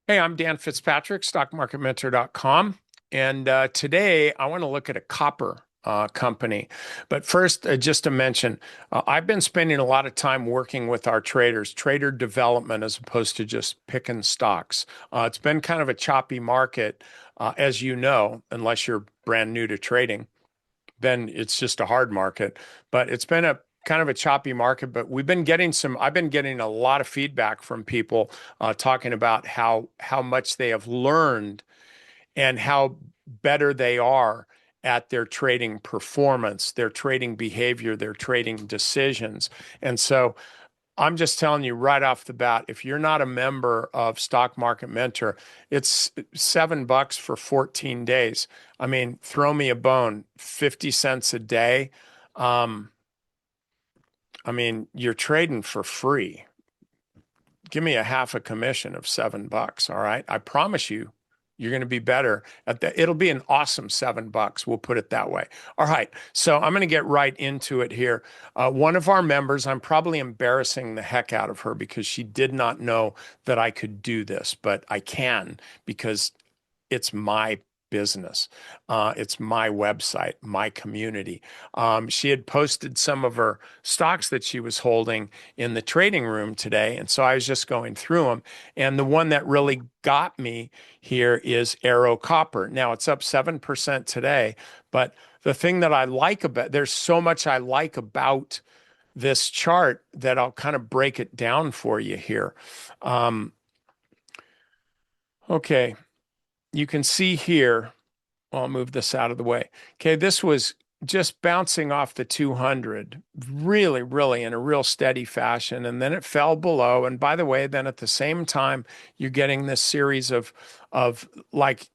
Hey, I'm Dan Fitzpatrick, stockmarketmentor.com. And today I want to look at a copper company. But first, just to mention, I've been spending a lot of time working with our traders, trader development, as opposed to just picking stocks. It's been kind of a choppy market, as you know, unless you're brand new to trading, then it's just a hard market. But it's been a kind of a choppy market, but I've been getting a lot of feedback from people talking about how much they have learned and how better they are at their trading performance, their trading behavior, their trading decisions. And so I'm just telling you right off the bat, if you're not a member of Stock Market Mentor, it's $7 for 14 days. I mean, throw me a bone, 50 cents a day. Um, I mean, you're trading for free. Give me a half a commission of $7. All right. I promise you, you're going to be better at that. It'll be an awesome $7. We'll put it that way. All right. So I'm going to get right into it here. One of our members, I'm probably embarrassing the heck out of her because she did not know that I could do this, but I can because it's my business. It's my website, my community. She had posted some of her stocks that she was holding in the trading room today. And so I was just going through them. And the one that really got me here is Ero Copper. Now it's up 7% today. But the thing that I like about, there's so much I like about this chart that I'll kind of break it down for you here. Um, okay. You can see here, I'll move this out of the way. Okay, this was just bouncing off the 200, really, really in a real steady fashion. And then it fell below. And by the way, then at the same time, you're getting this series of like,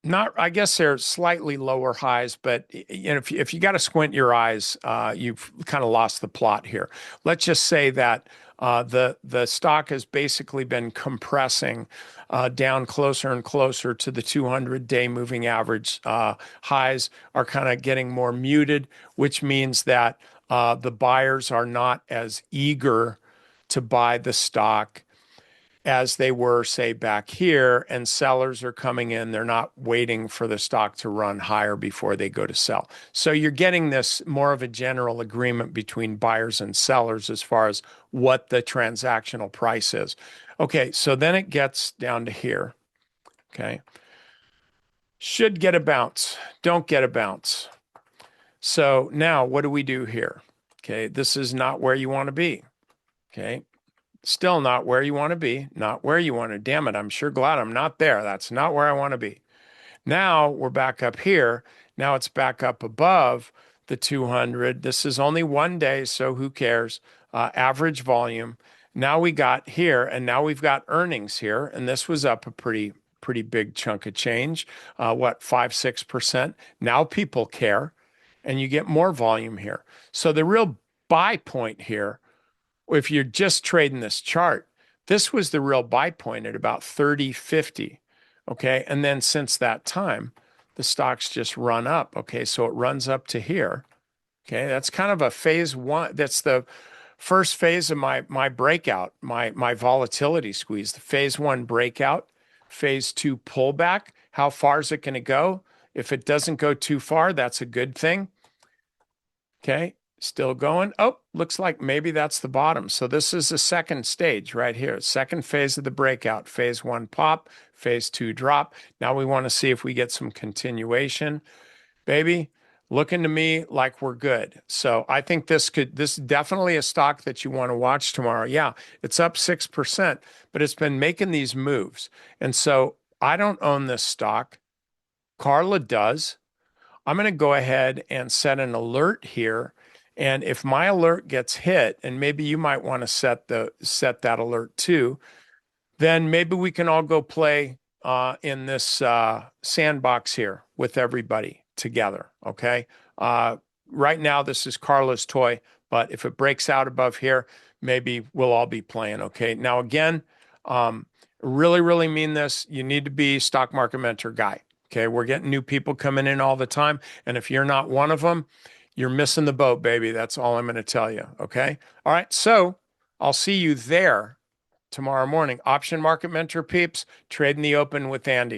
not, I guess they're slightly lower highs, but if you got to squint your eyes, you've kind of lost the plot here. Let's just say that the stock has basically been compressing down closer and closer to the 200-day moving average. Highs are kind of getting more muted, which means that the buyers are not as eager to buy the stock as they were, say, back here, and sellers are coming in. They're not waiting for the stock to run higher before they go to sell. So you're getting this more of a general agreement between buyers and sellers as far as what the transactional price is. Okay, so then it gets down to here. Okay, should get a bounce, don't get a bounce. So now what do we do here? Okay, this is not where you want to be. Okay, still not where you want to be, not where you want to. Damn it, I'm sure glad I'm not there. That's not where I want to be. Now we're back up here. Now it's back up above the 200. This is only one day, so who cares? Average volume. Now we got here, and now we've got earnings here, and this was up a pretty big chunk of change. What, 5-6%? Now people care, and you get more volume here. So the real buy point here, if you're just trading this chart, this was the real buy point at about 30.50. Okay. And then since that time, the stock's just run up. Okay. So it runs up to here. Okay. That's kind of a phase one. That's the first phase of my breakout, my volatility squeeze, the phase one breakout, phase two pullback. How far is it going to go? If it doesn't go too far, that's a good thing. Okay, still going. Oh, looks like maybe that's the bottom. So this is the second stage right here. Second phase of the breakout. Phase one pop, phase two drop. Now we want to see if we get some continuation. Baby, looking to me like we're good. So I think this is definitely a stock that you want to watch tomorrow. Yeah, it's up 6%, but it's been making these moves. And so I don't own this stock. Carla does. I'm going to go ahead and set an alert here. And if my alert gets hit, and maybe you might want to set that alert too, then maybe we can all go play in this sandbox here with everybody together. Okay. Right now, this is Carla's toy, but if it breaks out above here, maybe we'll all be playing. Okay. Now, again, really, really mean this. You need to be stock market mentor guy. Okay. We're getting new people coming in all the time. And if you're not one of them, you're missing the boat, baby. That's all I'm going to tell you. Okay. All right. So I'll see you there. tomorrow morning. Option Market Mentor peeps, trade in the open with Andy.